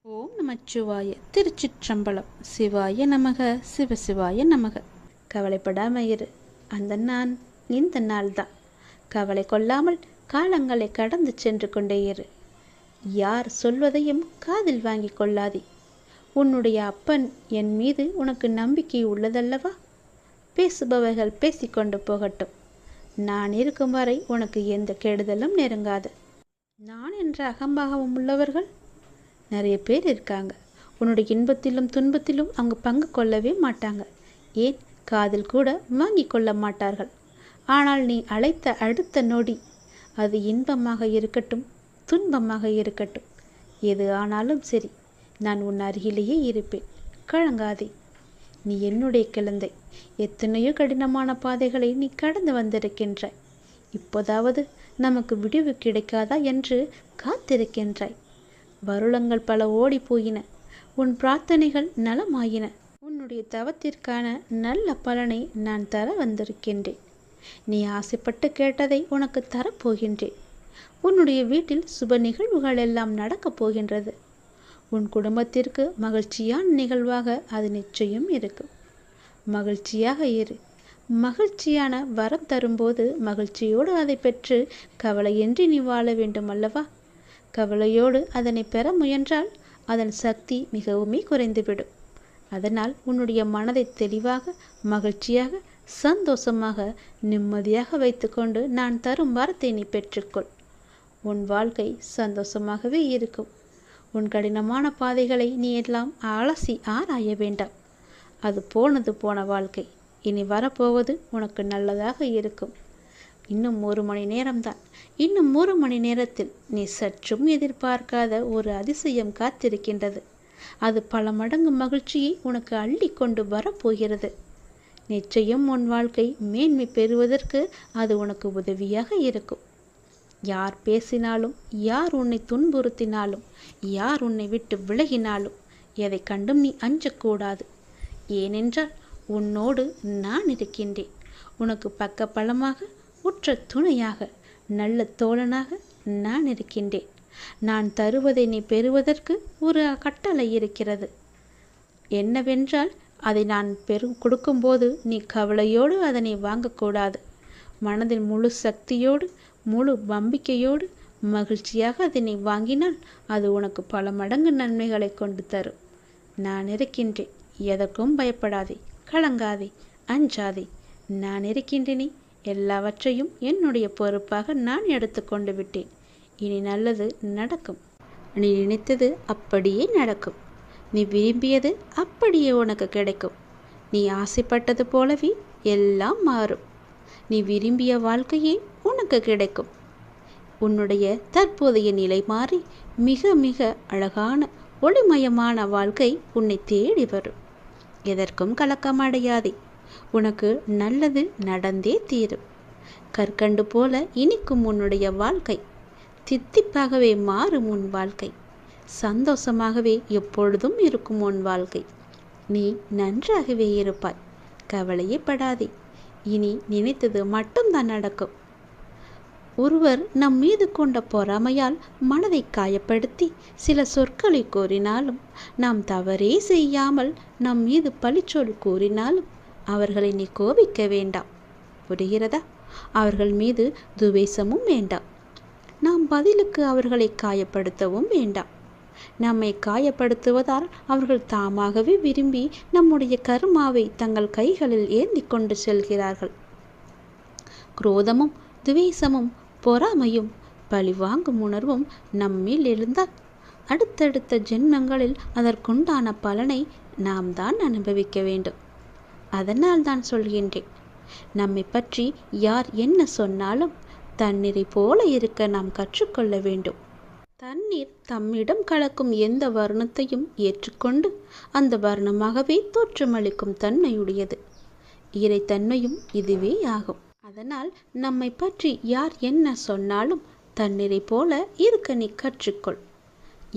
ஓம் நமச்சிவாய. திருச்சிற்றம்பலம். சிவாய நமக, சிவசிவாய நமக. கவலைப்படாம இரு, அந்த நான் இந்த நாள் தான். கவலை கொள்ளாமல் காலங்களை கடந்து சென்று கொண்டே இரு. யார் சொல்வதையும் காதில் வாங்கி கொள்ளாதே. உன்னுடைய அப்பன் என் மீது உனக்கு நம்பிக்கை உள்ளதல்லவா? பேசுபவர்கள் பேசிக்கொண்டு போகட்டும். நான் இருக்கும் வரை உனக்கு எந்த கெடுதலும் நெருங்காது. நான் என்ற அகம்பாகவும் உள்ளவர்கள் நிறைய பேர் இருக்காங்க. உன்னுடைய இன்பத்திலும் துன்பத்திலும் அவங்க பங்கு கொள்ளவே மாட்டாங்க. ஏன், காதில் கூட வாங்கி கொள்ள மாட்டார்கள். ஆனால் நீ அழைத்த அடுத்த நொடி, அது இன்பமாக இருக்கட்டும் துன்பமாக இருக்கட்டும், எது ஆனாலும் சரி, நான் உன் அருகிலேயே இருப்பேன். கலங்காதே. நீ என்னுடைய குழந்தை. எத்தனையோ கடினமான பாதைகளை நீ கடந்து வந்திருக்கின்றாய். இப்போதாவது நமக்கு விடிவு கிடைக்காதா என்று காத்திருக்கின்றாய். வருளங்கள் பல ஓடி போயின. உன் பிரார்த்தனைகள் நலமாயின. உன்னுடைய தவத்திற்கான நல்ல பலனை நான் தர வந்திருக்கின்றேன். நீ ஆசைப்பட்டு கேட்டதை உனக்கு தரப்போகின்றேன். உன்னுடைய வீட்டில் சுப நிகழ்வுகள் எல்லாம் நடக்கப் போகின்றது. உன் குடும்பத்திற்கு மகிழ்ச்சியான நிகழ்வாக அது நிச்சயம் இருக்கும். மகிழ்ச்சியாக இரு. மகிழ்ச்சியான வரம் தரும்போது மகிழ்ச்சியோடு அதை பெற்று கவலையின்றி நீ வாழ வேண்டும் அல்லவா? கவலையோடு அதனை பெற முயன்றால் அதன் சக்தி மிகவுமே குறைந்துவிடும். அதனால் உன்னுடைய மனதை தெளிவாக, மகிழ்ச்சியாக, சந்தோஷமாக, நிம்மதியாக வைத்துக்கொண்டு நான் தரும் வரத்தை நீ பெற்றுக்கொள். உன் வாழ்க்கை சந்தோஷமாகவே இருக்கும். உன் கடினமான பாதைகளை நீ எல்லாம் அலசி ஆராய வேண்டாம். அது போனது போன வாழ்க்கை. இனி வரப்போவது உனக்கு நல்லதாக இருக்கும். இன்னும் 1 மணி நேரம்தான். இன்னும் 1 மணி நேரத்தில் நீ சற்றும் எதிர்பார்க்காத ஒரு அதிசயம் காத்திருக்கின்றது. அது பல மடங்கு மகிழ்ச்சியை உனக்கு அள்ளி கொண்டு வரப்போகிறது. நிச்சயம் உன் வாழ்க்கை மேன்மை பெறுவதற்கு அது உனக்கு உதவியாக இருக்கும். யார் பேசினாலும், யார் உன்னை துன்புறுத்தினாலும், யார் உன்னை விட்டு விலகினாலும் எதை கண்டும் நீ அஞ்சக்கூடாது. ஏனென்றால் உன்னோடு நான் இருக்கின்றேன். உனக்கு பக்க பலமாக, உற்ற துணையாக, நல்ல தோழனாக நான் இருக்கின்றேன். நான் தருவதை நீ பெறுவதற்கு ஒரு கட்டளை இருக்கிறது. என்னவென்றால், அதை நான் கொடுக்கும்போது நீ கவலையோடு அதனை வாங்கக்கூடாது. மனதில் முழு சக்தியோடு, முழு நம்பிக்கையோடு, மகிழ்ச்சியாக அதனை வாங்கினால் அது உனக்கு பல மடங்கு நன்மைகளை கொண்டு தரும். நான் இருக்கின்றேன். எதற்கும் பயப்படாதே, கலங்காதே, அஞ்சாதே. நான் இருக்கின்றேனே. எல்லாவற்றையும் என்னுடைய பொறுப்பாக நான் எடுத்துக்கொண்டு விட்டேன். இனி நல்லது நடக்கும். நீ நினைத்தது அப்படியே நடக்கும். நீ விரும்பியது அப்படியே உனக்கு கிடைக்கும். நீ ஆசைப்பட்டது போலவே எல்லாம் மாறும். நீ விரும்பிய வாழ்க்கையே உனக்கு கிடைக்கும். உன்னுடைய தற்போதைய நிலை மாறி மிக மிக அழகான ஒளிமயமான வாழ்க்கை உன்னை தேடி வரும். எதற்கும் கலக்கமடையாதே. உனக்கு நல்லது நடந்தே தீரும். கற்கண்டு போல இனிக்கும் உன்னுடைய வாழ்க்கை. தித்திப்பாகவே மாறும் உன் வாழ்க்கை. சந்தோஷமாகவே எப்பொழுதும் இருக்கும் உன் வாழ்க்கை. நீ நன்றாகவே இருப்பாய். கவலையே படாதே. இனி நினைத்தது மட்டும்தான் நடக்கும். ஒருவர் நம் மீது கொண்ட பொறாமையால் மனதை காயப்படுத்தி சில சொற்களை கூறினாலும், நாம் தவறே செய்யாமல் நம் மீது பழிச்சொல் கூறினாலும் அவர்களை நீ கோபிக்க வேண்டாம். புரிகிறதா? அவர்கள் மீது துவேஷமும் வேண்டாம். நாம் பதிலுக்கு அவர்களை காயப்படுத்தவும் வேண்டாம். நம்மை காயப்படுத்துவதால் அவர்கள் தாமாகவே விரும்பி நம்முடைய கர்மாவை தங்கள் கைகளில் ஏந்தி கொண்டு செல்கிறார்கள். குரோதமும் துவேஷமும் பொறாமையும் பழிவாங்கும் உணர்வும் நம்மில் எழுந்தால் அடுத்தடுத்த ஜென்மங்களில் அதற்குண்டான பலனை நாம் தான் அனுபவிக்க வேண்டும். அதனால் தான் சொல்கின்றேன், நம்மை பற்றி யார் என்ன சொன்னாலும் தண்ணீரை போல இருக்க நாம் கற்றுக்கொள்ள வேண்டும். தண்ணீர் தம்மிடம் கலக்கும் எந்த வர்ணத்தையும் ஏற்றுக்கொண்டு அந்த வர்ணமாகவே தோற்றமளிக்கும் தன்மையுடையது. இறைத்தன்மையும் இதுவே ஆகும். அதனால் நம்மை பற்றி யார் என்ன சொன்னாலும் தண்ணீரை போல இருக்க நீ கற்றுக்கொள்.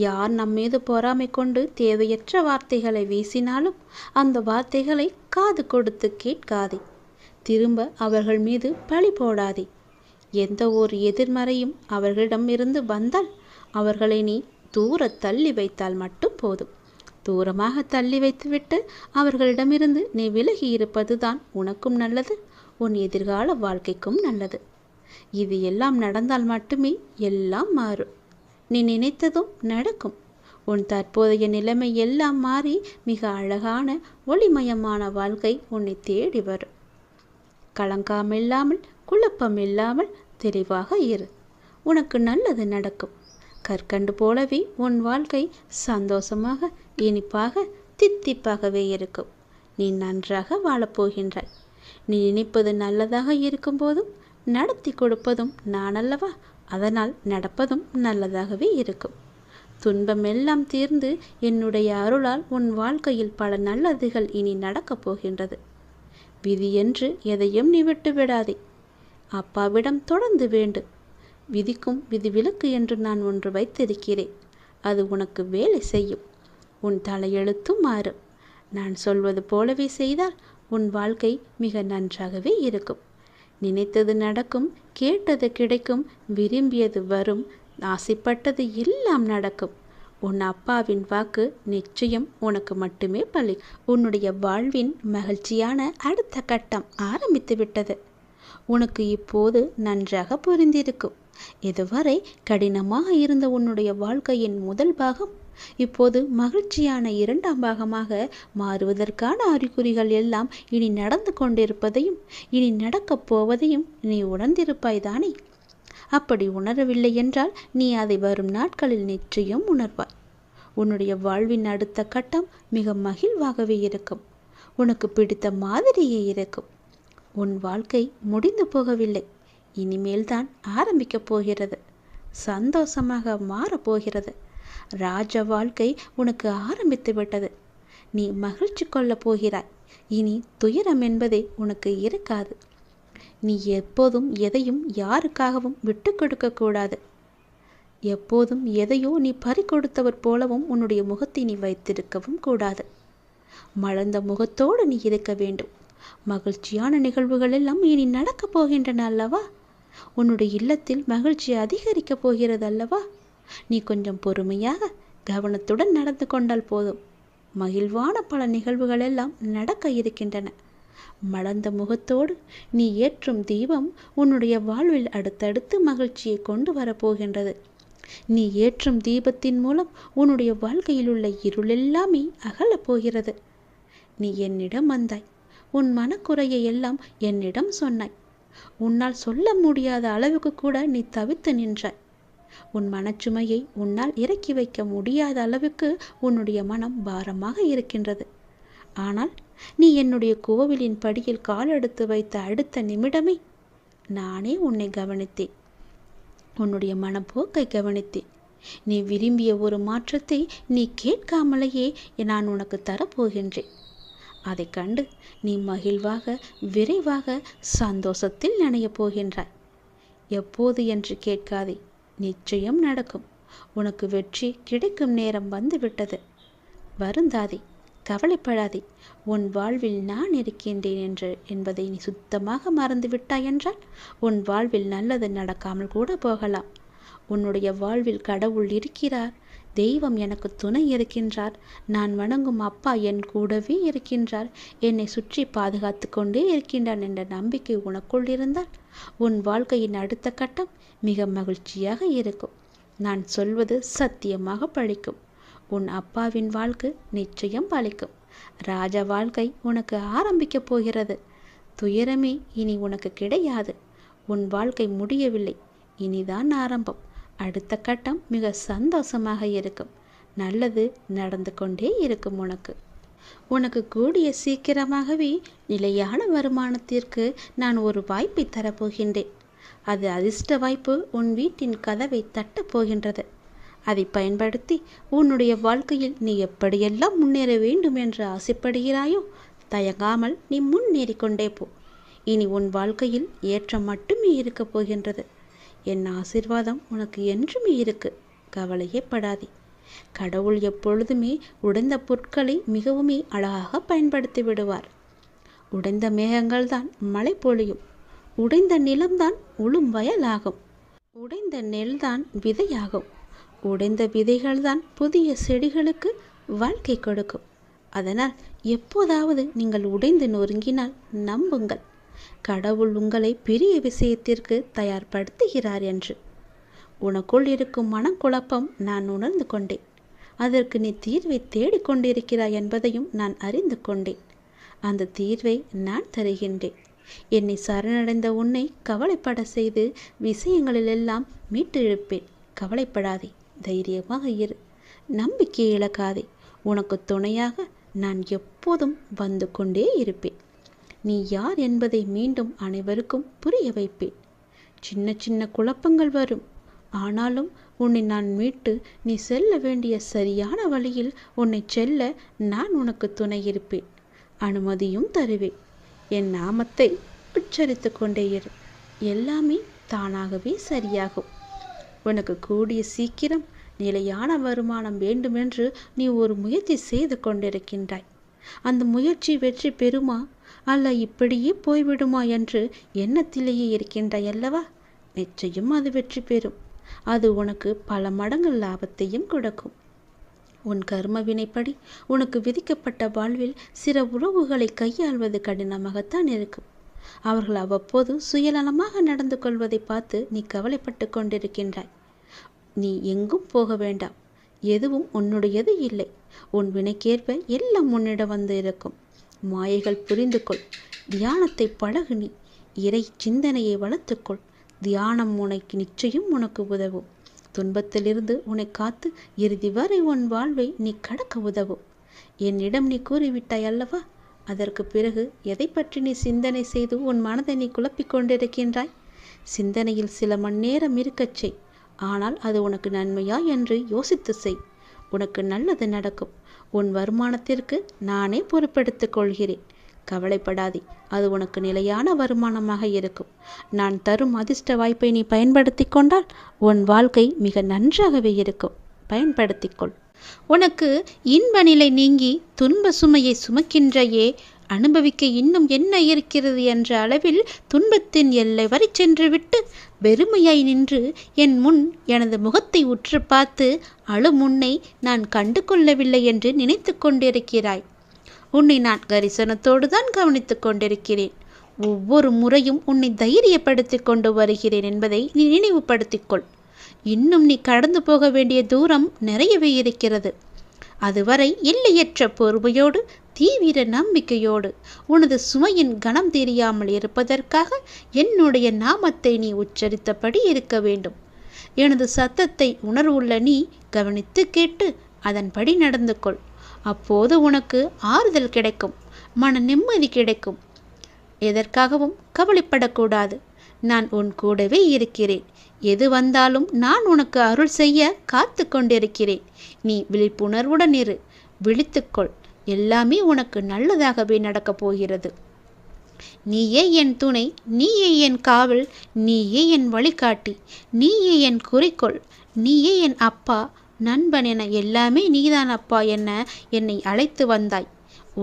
யார் நம்மீது பொறாமை கொண்டு தேவையற்ற வார்த்தைகளை வீசினாலும் அந்த வார்த்தைகளை காது கொடுத்து கேட்காதே. திரும்ப அவர்கள் மீது பழி போடாதே. எந்த ஒரு எதிர்மறையும் அவர்களிடம் இருந்து வந்தால் அவர்களை நீ தூர தள்ளி வைத்தால் மட்டும் போதும். தூரமாக தள்ளி வைத்துவிட்டு அவர்களிடமிருந்து நீ விலகி இருப்பதுதான் உனக்கும் நல்லது, உன் எதிர்கால வாழ்க்கைக்கும் நல்லது. இது எல்லாம் நடந்தால் மட்டுமே எல்லாம் மாறும். நீ நினைத்ததும் நடக்கும். உன் தற்போதைய நிலைமை எல்லாம் மாறி மிக அழகான ஒளிமயமான வாழ்க்கை உன்னை தேடி வரும். கலங்காமில்லாமல் குழப்பம் இல்லாமல் தெளிவாக இரு. உனக்கு நல்லது நடக்கும். கற்கண்டு போலவே உன் வாழ்க்கை சந்தோஷமாக இனிப்பாக தித்திப்பாகவே இருக்கும். நீ நன்றாக வாழப்போகின்றாய். நீ நினைப்பது நல்லதாக இருக்கும்போதும் நடத்தி கொடுப்பதும் நான் அல்லவா, அதனால் நடப்பதும் நல்லதாகவே இருக்கும். துன்பம் எல்லாம் தீர்ந்து என்னுடைய அருளால் உன் வாழ்க்கையில் பல நல்லதுகள் இனி நடக்கப் போகின்றது. விதி என்று எதையும் நீ விட்டு விடாதே. அப்பாவிடம் தொடர்ந்து வேண்டு. விதிக்கும் விதிவிலக்கு என்று நான் ஒன்று வைத்திருக்கிறேன். அது உனக்கு வேலை செய்யும். உன் தலையெழுத்தும் மாறும். நான் சொல்வது போலவே செய்தால் உன் வாழ்க்கை மிக நன்றாகவே இருக்கும். நினைத்தது நடக்கும், கேட்டது கிடைக்கும், விரும்பியது வரும், ஆசைப்பட்டது எல்லாம் நடக்கும். உன் அப்பாவின் வாக்கு நிச்சயம் உனக்கு மட்டுமே பலிக்கும். உன்னுடைய வாழ்வின் மகிழ்ச்சியான அடுத்த கட்டம் ஆரம்பித்து விட்டது. உனக்கு இப்போது நன்றாக புரிந்திருக்கும். இதுவரை கடினமாக இருந்த உன்னுடைய வாழ்க்கையின் முதல் பாகம் இப்போது மகிழ்ச்சியான இரண்டாம் பாகமாக மாறுவதற்கான அறிகுறிகள் எல்லாம் இனி நடந்து கொண்டிருப்பதையும் இனி நடக்கப் போவதையும் நீ உணர்ந்திருப்பாய் தானே? அப்படி உணரவில்லை என்றால் நீ அதை வரும் நாட்களில் நிச்சயம் உணர்வாய். உன்னுடைய வாழ்வின் அடுத்த கட்டம் மிக மகிழ்வாகவே இருக்கும். உனக்கு பிடித்த மாதிரியே இருக்கும். உன் வாழ்க்கை முடிந்து போகவில்லை, இனிமேல்தான் ஆரம்பிக்கப் போகிறது. சந்தோஷமாக மாறப்போகிறது. ராஜ வாழ்க்கை உனக்கு ஆரம்பித்து விட்டது. நீ மகிழ்ச்சி கொள்ளப் போகிறாய். இனி துயரம் என்பதே உனக்கு இருக்காது. நீ எப்போதும் எதையும் யாருக்காகவும் விட்டு கொடுக்க கூடாது. எப்போதும் எதையோ நீ பறிகொடுத்தவர் போலவும் உன்னுடைய முகத்தை நீ வைத்திருக்கவும் கூடாது. மலர்ந்த முகத்தோடு நீ இருக்க வேண்டும். மகிழ்ச்சியான நிகழ்வுகள் எல்லாம் இனி நடக்கப் போகின்றன அல்லவா? உன்னுடைய இல்லத்தில் மகிழ்ச்சி அதிகரிக்கப் போகிறது அல்லவா? நீ கொஞ்சம் பொறுமையாக கவனத்துடன் நடந்து கொண்டால் போதும். மகிழ்வான பல நிகழ்வுகள் எல்லாம் நடக்க இருக்கின்றன. மலர்ந்த முகத்தோடு நீ ஏற்றும் தீபம் உன்னுடைய வாழ்வில் அடுத்தடுத்து மகிழ்ச்சியை கொண்டு வரப்போகின்றது. நீ ஏற்றும் தீபத்தின் மூலம் உன்னுடைய வாழ்க்கையில் உள்ள இருளெல்லாமே அகலப் போகிறது. நீ என்னிடம் வந்தாய். உன் மனக்குறையை எல்லாம் என்னிடம் சொன்னாய். உன்னால் சொல்ல முடியாத அளவுக்கு கூட நீ தவித்து நின்றாய். உன் மனச்சுமையை உன்னால் இறக்கி வைக்க முடியாத அளவுக்கு உன்னுடைய மனம் பாரமாக இருக்கின்றது. ஆனால் நீ என்னுடைய கோவிலின் படியில் காலெடுத்து வைத்த அடுத்த நிமிடமே நானே உன்னை கவனித்தேன். உன்னுடைய மனப்போக்கை கவனித்தேன். நீ விரும்பிய ஒரு மாற்றத்தை நீ கேட்காமலேயே நான் உனக்கு தரப்போகின்றேன். அதை கண்டு நீ மகிழ்வாக விரைவாக சந்தோஷத்தில் நனையப் போகின்றாய். எப்போது என்று கேட்காதே, நிச்சயம் நடக்கும். உனக்கு வெற்றி கிடைக்கும் நேரம் வந்துவிட்டது. வருந்தாதே, கவலைப்படாதே. உன் வாழ்வில் நான் இருக்கின்றேன் என்பதை நீ சுத்தமாக மறந்து விட்டாய் என்றால் உன் வாழ்வில் நல்லது நடக்காமல் கூட போகலாம். உன்னுடைய வாழ்வில் கடவுள் இருக்கிறார். தெய்வம் எனக்கு துணை இருக்கின்றார். நான் வணங்கும் அப்பா என் கூடவே இருக்கின்றார். என்னை சுற்றி பாதுகாத்து கொண்டே இருக்கின்றான் என்ற நம்பிக்கை உனக்குள் இருந்தால் உன் வாழ்க்கையின் அடுத்த கட்டம் மிக மகிழ்ச்சியாக இருக்கும். நான் சொல்வது சத்தியமாக பழிக்கும். உன் அப்பாவின் வாழ்க்கை நிச்சயம் பழிக்கும். ராஜ வாழ்க்கை உனக்கு ஆரம்பிக்கப் போகிறது. துயரமே இனி உனக்கு கிடையாது. உன் வாழ்க்கை முடியவில்லை, இனிதான் ஆரம்பம். அடுத்த கட்டம் மிக சந்தோஷமாக இருக்கும். நல்லது நடந்து கொண்டே இருக்கும். உனக்கு கூடிய சீக்கிரமாகவே நிலையான வருமானத்திற்கு நான் ஒரு வாய்ப்பை தரப்போகின்றேன். அது அதிர்ஷ்ட வாய்ப்பு உன் வீட்டின் கதவை தட்டப் போகின்றது. அதை பயன்படுத்தி உன்னுடைய வாழ்க்கையில் நீ எப்படியெல்லாம் முன்னேற வேண்டும் என்று ஆசைப்படுகிறாயோ தயங்காமல் நீ முன்னேறி கொண்டே போ. இனி உன் வாழ்க்கையில் ஏற்றம் மட்டுமே இருக்கப் போகின்றது. என் ஆசீர்வாதம் உனக்கு என்றுமே இருக்கு. கவலையே படாதே. கடவுள் எப்பொழுதுமே உடைந்த பொருட்களை மிகவுமே அழகாக பயன்படுத்தி விடுவார். உடைந்த மேகங்கள் தான் மழை பொழியும். உடைந்த நிலம்தான் உளும் வயலாகும். உடைந்த நெல்தான் விதையாகும். உடைந்த விதைகள்தான் புதிய செடிகளுக்கு வாழ்க்கை கொடுக்கும். அதனால் எப்போதாவது நீங்கள் உடைந்து நொறுங்கினால் நம்புங்கள், கடவுள் உங்களை பெரிய விஷயத்திற்கு தயார்படுத்துகிறார் என்று. உனக்குள் இருக்கும் மனக்குழப்பம் நான் உணர்ந்து கொண்டேன். அதற்கு நீ தீர்வை தேடிக்கொண்டிருக்கிறாய் என்பதையும் நான் அறிந்து கொண்டேன். அந்த தீர்வை நான் தருகின்றேன். என்னை சரணடைந்த உன்னை கவலைப்பட செய்து விஷயங்களிலெல்லாம் மீட்டு இழுப்பேன். கவலைப்படாதே, தைரியமாக இரு, நம்பிக்கையை இழக்காதே. உனக்கு துணையாக நான் எப்போதும் வந்து கொண்டே இருப்பேன். நீ யார் என்பதை மீண்டும் அனைவருக்கும் புரிய வைப்பேன். சின்ன சின்ன குழப்பங்கள் வரும், ஆனாலும் உன்னை நான் மீட்டு நீ செல்ல வேண்டிய சரியான வழியில் உன்னை செல்ல நான் உனக்கு துணை இருப்பேன். அனுமதியும் தருவேன். என் நாமத்தை உச்சரித்து கொண்டே இரு, எல்லாமே தானாகவே சரியாகும். உனக்கு கூடிய சீக்கிரம் நிலையான வருமானம் வேண்டுமென்று நீ ஒரு முயற்சி செய்து கொண்டிருக்கின்றாய். அந்த முயற்சி வெற்றி பெறுமா அல்ல இப்படியே போய்விடுமா என்று எண்ணத்திலேயே இருக்கின்றாய் அல்லவா? நிச்சயம் அது வெற்றி பெறும். அது உனக்கு பல மடங்கு லாபத்தையும் கொடுக்கும். உன் கர்ம வினைப்படி உனக்கு விதிக்கப்பட்ட வாழ்வில் சில உறவுகளை கையாள்வது கடினமாகத்தான் இருக்கும். அவர்கள் அவ்வப்போது சுயநலமாக நடந்து கொள்வதை பார்த்து நீ கவலைப்பட்டு கொண்டிருக்கின்றாய். நீ எங்கும் போக வேண்டாம். எதுவும் உன்னுடையது இல்லை. உன் வினைக்கேற்ப எல்லாம் உன்னிடம் வந்து இருக்கும். மாயைகள் புரிந்து கொள். தியானத்தை பழகு. நீ இறை சிந்தனையை வளர்த்துக்கொள். தியானம் உனக்கு நிச்சயம் உனக்கு உதவும். துன்பத்திலிருந்து உன்னை காத்து இறுதி வரை உன் வாழ்வை நீ கடக்க உதவும். என்னிடம் நீ கூறிவிட்டாய் அல்லவா? அதற்கு பிறகு எதை பற்றி நீ சிந்தனை செய்து உன் மனதை நீ குழப்பிக் கொண்டிருக்கின்றாய்? சிந்தனையில் சில மணி நேரம் இருக்கச் செய். ஆனால் அது உனக்கு நன்மையா என்று யோசித்து செய். உனக்கு நல்லது நடக்கும். உன் வருமானத்திற்கு நானே பொறுப்பெடுத்துக் கொள்கிறேன். கவலைப்படாதே, அது உனக்கு நிலையான வருமானமாக இருக்கும். நான் தரும் அதிர்ஷ்ட வாய்ப்பை நீ பயன்படுத்தி கொண்டால் உன் வாழ்க்கை மிக நன்றாகவே இருக்கும். பயன்படுத்திக்கொள். உனக்கு இன்ப நிலை நீங்கி துன்ப சுமையை சுமக்கின்றையே, அனுபவிக்க இன்னும் என்ன இருக்கிறது என்ற அளவில் துன்பத்தின் எல்லை வரை சென்றுவிட்டு வெறுமையாய் நின்று என் முன் எனது முகத்தை உற்று பார்த்து அழும் உன்னை நான் கண்டு கொள்ளவில்லை என்று நினைத்து கொண்டிருக்கிறாய். உன்னை நான் கரிசனத்தோடு தான் கவனித்து கொண்டிருக்கிறேன். ஒவ்வொரு முறையும் உன்னை தைரியப்படுத்தி கொண்டு வருகிறேன் என்பதை நீ நினைவுபடுத்திக்கொள். இன்னும் நீ கடந்து போக வேண்டிய தூரம் நிறையவே இருக்கிறது. அதுவரை எல்லையற்ற பொறுமையோடு தீவிர நம்பிக்கையோடு உனது சுமையின் கணம் தெரியாமல் இருப்பதற்காக என்னுடைய நாமத்தை நீ உச்சரித்தபடி இருக்க வேண்டும். எனது சத்தத்தை உணர்வுள்ள நீ கவனித்து கேட்டு அதன்படி நடந்து கொள். அப்போது உனக்கு ஆறுதல் கிடைக்கும், மன நிம்மதி கிடைக்கும். எதற்காகவும் கவலைப்படக்கூடாது. நான் உன் கூடவே இருக்கிறேன். எது வந்தாலும் நான் உனக்கு அருள் செய்ய காத்து கொண்டிருக்கிறேன். நீ விழிப்புணர்வுடன் இரு, விழித்துக்கொள். எல்லாமே உனக்கு நல்லதாகவே நடக்கப் போகிறது. நீயே என் துணை, நீயே என் காவல், நீயே என் வழிகாட்டி, நீயே என் குறிக்கோள், நீயே என் அப்பா, நண்பன் என எல்லாமே நீதான் அப்பா என என்னை அழைத்து வந்தாய்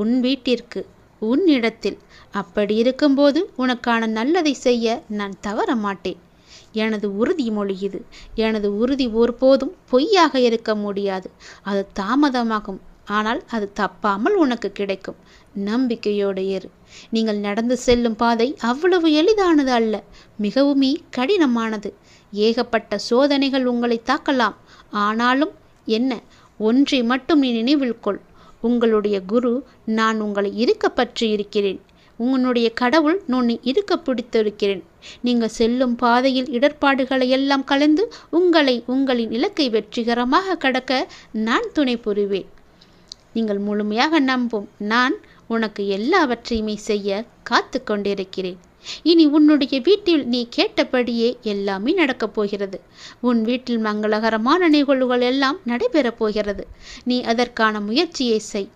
உன் வீட்டிற்கு, உன் இடத்தில். அப்படி இருக்கும்போது உனக்கான நல்லதை செய்ய நான் தவற மாட்டேன். எனது உறுதிமொழி இது. எனது உறுதி ஒருபோதும் பொய்யாக இருக்க முடியாது. அது தாமதமாகும், ஆனால் அது தப்பாமல் உனக்கு கிடைக்கும். நம்பிக்கையோடு ஏறு. நீங்கள் நடந்து செல்லும் பாதை அவ்வளவு எளிதானது அல்ல, மிகவுமே கடினமானது. ஏகப்பட்ட சோதனைகள் உங்களை தாக்கலாம். ஆனாலும் என்ன, ஒன்றை மட்டும் நீ நினைவில் கொள். உங்களுடைய குரு நான் உங்களை இருக்க பற்றி இருக்கிறேன். உன்னுடைய கடவுள் உன்னை இருக்க பிடித்திருக்கிறேன். நீங்கள் செல்லும் பாதையில் இடர்பாடுகளை எல்லாம் கலந்து உங்களை உங்களின் இலக்கை வெற்றிகரமாக கடக்க நான் துணை புரிவேன். நீங்கள் முழுமையாக நம்பும் நான் உனக்கு எல்லாவற்றையுமே செய்ய காத்து கொண்டிருக்கிறேன். இனி உன்னுடைய வீட்டில் நீ கேட்டபடியே எல்லாமே நடக்கப் போகிறது. உன் வீட்டில் மங்களகரமான நிகழ்வுகள் எல்லாம் நடைபெறப் போகிறது. நீ அதற்கான முயற்சியை செய்.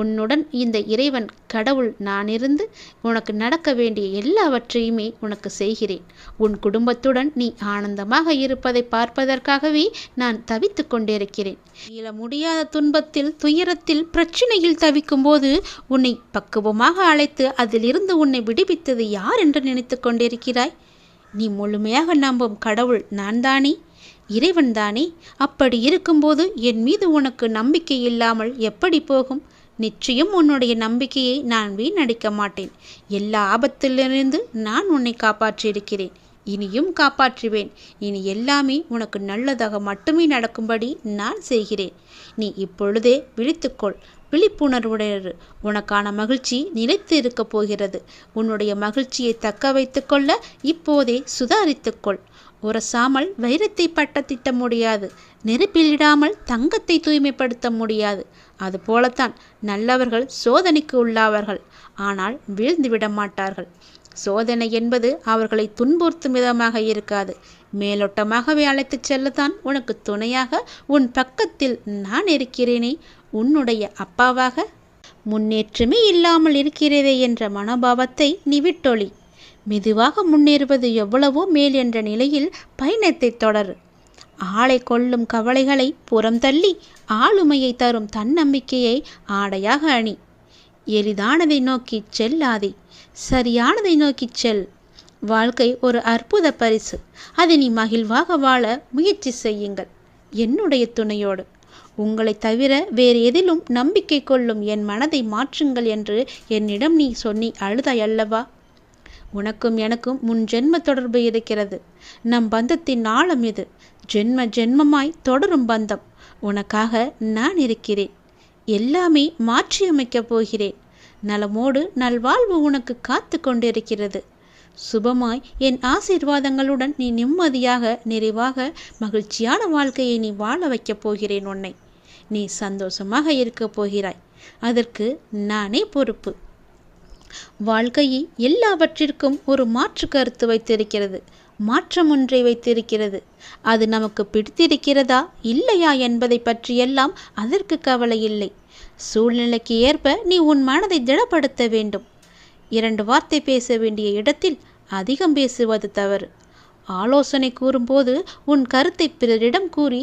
உன்னுடன் இந்த இறைவன் கடவுள் நான் இருந்து உனக்கு நடக்க வேண்டிய எல்லாவற்றையுமே உனக்கு செய்கிறேன். உன் குடும்பத்துடன் நீ ஆனந்தமாக இருப்பதை பார்ப்பதற்காகவே நான் தவித்து கொண்டிருக்கிறேன். மீள முடியாத துன்பத்தில், துயரத்தில், பிரச்சனையில் தவிக்கும் போது உன்னை பக்குவமாக அழைத்து அதிலிருந்து உன்னை விடுவித்தது யார் என்று நினைத்து கொண்டிருக்கிறாய்? நீ முழுமையாக நம்பும் கடவுள் நான் தானே. இறைவன்தானே. அப்படி இருக்கும்போது என் மீது உனக்கு நம்பிக்கை இல்லாமல் எப்படி போகும்? நிச்சயம் உன்னுடைய நம்பிக்கையை நான் வீணடிக்க மாட்டேன். எல்லா ஆபத்திலிருந்து நான் உன்னை காப்பாற்றியிருக்கிறேன், இனியும் காப்பாற்றுவேன். இனி எல்லாமே உனக்கு நல்லதாக மட்டுமே நடக்கும்படி நான் செய்கிறேன். நீ இப்பொழுதே விழித்துக்கொள், விழிப்புணர்வுடையது. உனக்கான மகிழ்ச்சி நிலைத்து இருக்கப் போகிறது. உன்னுடைய மகிழ்ச்சியை தக்க வைத்து கொள்ள இப்போதே சுதாரித்துக்கொள். உரசாமல் வைரத்தை பட்டத்திட்ட முடியாது, நெருப்பிலிடாமல் தங்கத்தை தூய்மைப்படுத்த முடியாது. அதுபோலத்தான் நல்லவர்கள் சோதனைக்கு உள்ளாவார்கள், ஆனால் வீழ்ந்து விட மாட்டார்கள். சோதனை என்பது அவர்களை துன்புறுத்தும் விதமாக இருக்காது, மேலோட்டமாகவே அழைத்துச் செல்லத்தான் உனக்கு துணையாக உன் பக்கத்தில் நான் இருக்கிறேனே, உன்னுடைய அப்பாவாக. முன்னேற்றமே இல்லாமல் இருக்கிறதே என்ற மனோபாவத்தை நீ விட்டொளி. மெதுவாக முன்னேறுவது எவ்வளவோ மேல் என்ற நிலையில் பயணத்தை தொடரு. ஆளை கொள்ளும் கவலைகளை புறம் தள்ளி ஆளுமையை தரும் தன்னம்பிக்கையை ஆடையாக அணி. எளிதானதை நோக்கி செல்லாதே, சரியானதை நோக்கி செல். வாழ்க்கை ஒரு அற்புத பரிசு, அதை நீ மகிழ்வாக வாழ முயற்சி செய்யுங்கள், என்னுடைய துணையோடு. உங்களை தவிர வேறு எதிலும் நம்பிக்கை கொள்ளும் என் மனதை மாற்றுங்கள் என்று என்னிடம் நீ சொன்னி அழுதாய் அல்லவா? உனக்கும் எனக்கும் முன் ஜென்ம தொடர்பு இருக்கிறது. நம் பந்தத்தின் ஆழம் இது, ஜென்ம ஜென்மமாய் தொடரும் பந்தம். உனக்காக நான் இருக்கிறேன், எல்லாமே மாற்றியமைக்கப் போகிறேன். நலமோடு நல்வாழ்வு உனக்கு காத்து கொண்டிருக்கிறது. சுபமாய் என் ஆசீர்வாதங்களுடன் நீ நிம்மதியாக நிறைவாக மகிழ்ச்சியான வாழ்க்கையை நீ வாழ வைக்கப் போகிறேன். உன்னை நீ சந்தோஷமாக இருக்கப் போகிறாய், அதற்கு நானே பொறுப்பு. வாழ்க்கையை எல்லாவற்றிற்கும் ஒரு மாற்று கருத்து வைத்திருக்கிறது, மாற்றம் ஒன்றை வைத்திருக்கிறது. அது நமக்கு பிடித்திருக்கிறதா இல்லையா என்பதை பற்றியெல்லாம் அதற்கு கவலை இல்லை. சூழ்நிலைக்கு ஏற்ப நீ உன் மனதை திடப்படுத்த வேண்டும். 2 வார்த்தை பேச வேண்டிய இடத்தில் அதிகம் பேசுவது தவறு. ஆலோசனை கூறும்போது உன் கருத்தை பிறரிடம் கூறி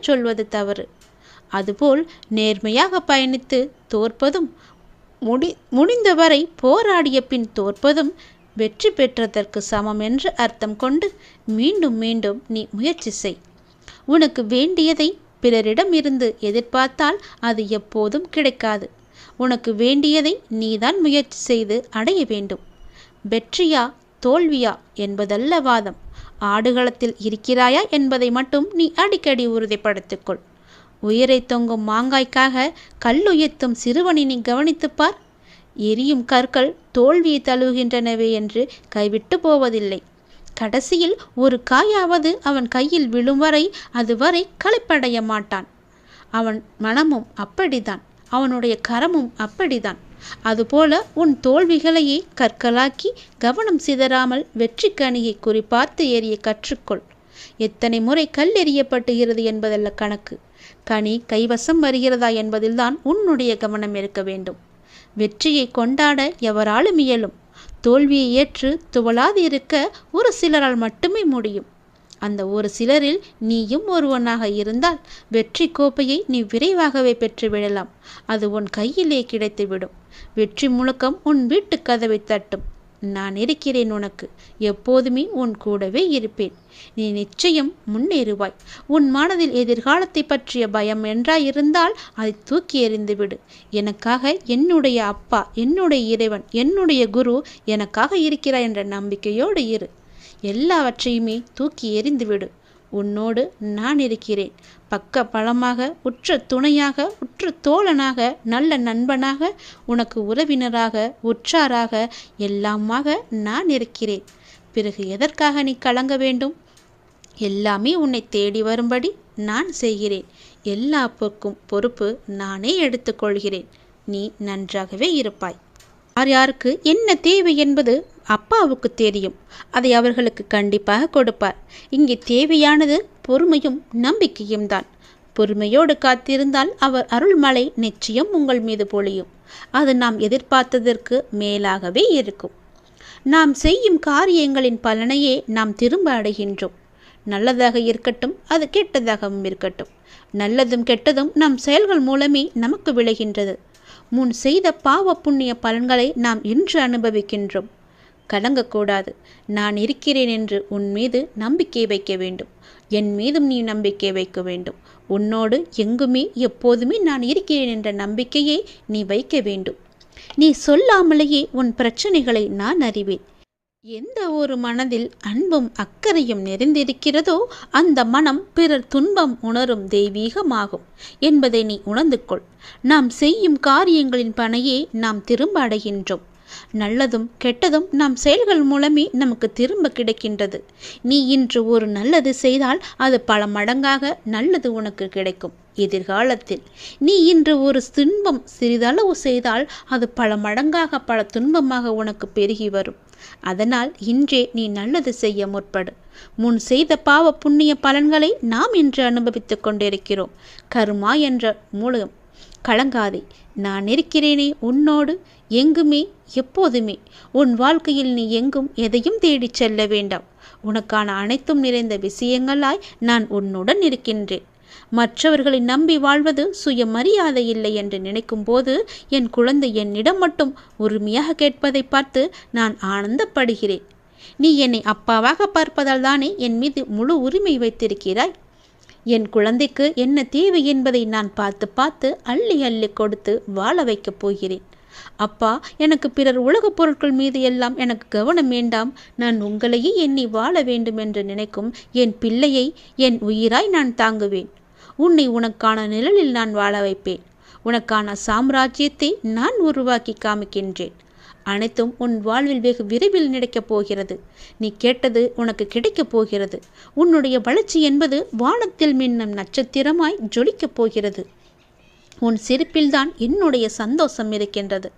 சொல்வது தவறு. அதுபோல் நேர்மையாக பயணித்து தோற்பதும், முடிந்தவரை போராடிய பின் தோற்பதும் வெற்றி பெற்றதற்கு சமம் என்று அர்த்தம் கொண்டு மீண்டும் மீண்டும் நீ முயற்சி செய். உனக்கு வேண்டியதை பிறரிடம் இருந்து எதிர்பார்த்தால் அது எப்போதும் கிடைக்காது. உனக்கு வேண்டியதை நீதான் முயற்சி செய்து அடைய வேண்டும். வெற்றியா தோல்வியா என்பதல்ல வாதம், ஆடுகளத்தில் இருக்கிறாயா என்பதை மட்டும் நீ அடிக்கடி உறுதிப்படுத்திக்கொள். உயிரை தொங்கும் மாங்காய்க்காக கல்லுயர்த்தும் சிறுவனை நீ கவனித்துப்பார். எரியும் கற்கள் தோல்வியை தழுவுகின்றனவே என்று கைவிட்டு போவதில்லை. கடைசியில் ஒரு காயாவது அவன் கையில் விழும் வரை அதுவரை களைப்படைய மாட்டான். அவன் மனமும் அப்படித்தான், அவனுடைய கரமும் அப்படித்தான். அதுபோல உன் தோல்விகளையே கற்களாக்கி கவனம் சிதறாமல் வெற்றி கனியை குறிப்பார்த்து எறிய கற்றுக்கொள். எத்தனை முறை கல் எறியப்பட்டுகிறது என்பதல்ல கணக்கு, கனி கைவசம் வருகிறதா என்பதில்தான் உன்னுடைய கவனம் இருக்க வேண்டும். வெற்றியை கொண்டாட எவராலும் இயலும், தோல்வியை ஏற்று துவளாது இருக்க ஒரு சிலரால் மட்டுமே முடியும். அந்த ஒரு சிலரில் நீயும் ஒருவனாக இருந்தால் வெற்றி கோப்பையை நீ விரைவாகவே பெற்றுவிடலாம். அது உன் கையிலே கிடைத்துவிடும். வெற்றி முழக்கம் உன் வீட்டு கதவை தட்டும். நான் இருக்கிறேன் உனக்கு, எப்போதுமே உன் கூடவே இருப்பேன். நீ நிச்சயம் முன்னேறுவாய். உன் மனதில் எதிர்காலத்தை பற்றிய பயம் என்றாயிருந்தால் அதை தூக்கி எறிந்துவிடு. எனக்காக என்னுடைய அப்பா, என்னுடைய இறைவன், என்னுடைய குரு எனக்காக இருக்கிறார் என்ற நம்பிக்கையோடு இரு. எல்லாவற்றையுமே தூக்கி எறிந்துவிடு. உன்னோடு நான் இருக்கிறேன். பக்க பலமாக, உற்ற துணையாக, உற்ற தோழனாக, நல்ல நண்பனாக, உனக்கு உறவினராக, உற்றாராக, எல்லாமாக நான் இருக்கிறேன். பிறகு எதற்காக நீ கலங்க வேண்டும்? எல்லாமே உன்னை தேடி வரும்படி நான் செய்கிறேன். எல்லா பொறுப்பு நானே எடுத்துக்கொள்கிறேன். நீ நன்றாகவே இருப்பாய். யார் யாருக்கு என்ன தேவை என்பது அப்பாவுக்கு தெரியும். அதை அவர்களுக்கு கண்டிப்பாக கொடுப்பார். இங்கே தேவையானது பொறுமையும் நம்பிக்கையும் தான். பொறுமையோடு காத்திருந்தால் அவர் அருள்மழை நிச்சயம் உங்கள் மீது பொழியும். அது நாம் எதிர்பார்த்ததற்கு மேலாகவே இருக்கும். நாம் செய்யும் காரியங்களின் பலனையே நாம் திரும்ப அடைகின்றோம். நல்லதாக இருக்கட்டும், அது கெட்டதாகவும் இருக்கட்டும். நல்லதும் கெட்டதும் நம் செயல்கள் மூலமே நமக்கு விளைகின்றது. முன் செய்த பாவ புண்ணிய பலன்களை நாம் இன்று அனுபவிக்கின்றோம். கலங்கக்கூடாது. நான் இருக்கிறேன் என்று உன் மீது நம்பிக்கை வைக்க வேண்டும். என் மீதும் நீ நம்பிக்கை வைக்க வேண்டும். உன்னோடு எங்குமே எப்போதுமே நான் இருக்கிறேன் என்ற நம்பிக்கையை நீ வைக்க வேண்டும். நீ சொல்லாமலேயே உன் பிரச்சனைகளை நான் அறிவேன். எந்த ஒரு மனதில் அன்பும் அக்கறையும் நிறைந்திருக்கிறதோ அந்த மனம் பிறர் துன்பம் உணரும் தெய்வீகமாகும் என்பதை நீ உணர்ந்து கொள். நாம் செய்யும் காரியங்களின் பணையே நாம் திரும்ப அடைகின்றோம். நல்லதும் கெட்டதும் நம் செயல்கள் மூலமே நமக்கு திரும்ப கிடைக்கின்றது. நீ இன்று ஒரு நல்லது செய்தால் அது பல மடங்காக நல்லது உனக்கு கிடைக்கும் எதிர்காலத்தில். நீ இன்று ஒரு துன்பம் சிறிதளவு செய்தால் அது பல மடங்காக பல துன்பமாக உனக்கு பெருகி வரும். அதனால் இன்றே நீ நல்லது செய்ய முற்படு. முன் செய்த பாவ புண்ணிய பலன்களை நாம் இன்று அனுபவித்துக் கொண்டிருக்கிறோம். கர்மா என்ற மூலம் கலங்காதே. நான் இருக்கிறேனே உன்னோடு எங்குமே எப்போதுமே. உன் வாழ்க்கையில் நீ எங்கும் எதையும் தேடிச் செல்ல வேண்டாம். உனக்கான அனைத்தும் நிறைந்த விஷயங்களாய் நான் உன்னுடன் இருக்கின்றேன். மற்றவர்களை நம்பி வாழ்வது சுயமரியாதை இல்லை என்று நினைக்கும் போது என் குழந்தை என்னிடம் மட்டும் உரிமையாக கேட்பதை பார்த்து நான் ஆனந்தப்படுகிறேன். நீ என்னை அப்பாவாக பார்ப்பதால் தானே என் மீது முழு உரிமை வைத்திருக்கிறாய். என் குழந்தைக்கு என்ன தேவை என்பதை நான் பார்த்து பார்த்து அள்ளி அள்ளி கொடுத்து வாழ வைக்கப் போகிறேன். அப்பா, எனக்கு பிறர் உலகப் பொருட்கள் மீது எல்லாம் எனக்கு கவனம் வேண்டாம். நான் உங்களையே எண்ணி வாழ வேண்டும் என்று நினைக்கும் என் பிள்ளையை என் உயிராய் நான் தாங்குவேன். உன்னை உனக்கான நிழலில் நான் வாழ வைப்பேன். உனக்கான சாம்ராஜ்யத்தை நான் உருவாக்கி காமிக்கின்றேன். அனைத்தும் உன் வாழ்வில் வெகு விரைவில் நடக்கப் போகிறது. நீ கேட்டது உனக்கு கிடைக்கப் போகிறது. உன்னுடைய வளர்ச்சி என்பது வானத்தில் மின்னும் நட்சத்திரமாய் ஜொலிக்கப் போகிறது. உன் சிரிப்பில்தான் என்னுடைய சந்தோஷம் இருக்கின்றது.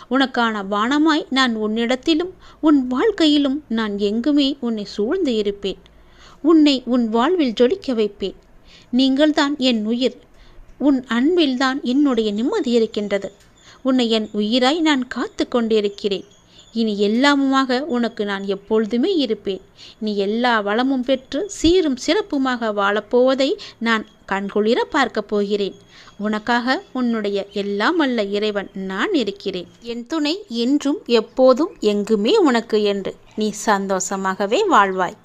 உனக்கான வானமாய் நான் உன்னிடத்திலும் உன் வாழ்க்கையிலும் நான் எங்குமே உன்னை சூழ்ந்து இருப்பேன். உன்னை உன் வாழ்வில் ஜொலிக்க வைப்பேன். நீங்கள்தான் என் உயிர். உன் அன்பில்தான் என்னுடைய நிம்மதி இருக்கின்றது. உன்னை என் உயிராய் நான் காத்து கொண்டிருக்கிறேன். இனி எல்லாமுமாக உனக்கு நான் எப்பொழுதுமே இருப்பேன். நீ எல்லா வளமும் பெற்று சீரும் சிறப்புமாக வாழப்போவதை நான் கண்குளிர பார்க்க போகிறேன். உனக்காக உன்னுடைய எல்லாம் வல்ல இறைவன் நான் இருக்கிறேன். என் துணை என்றும் எப்போதும் எங்குமே உனக்கு என்று நீ சந்தோஷமாகவே வாழ்வாய்.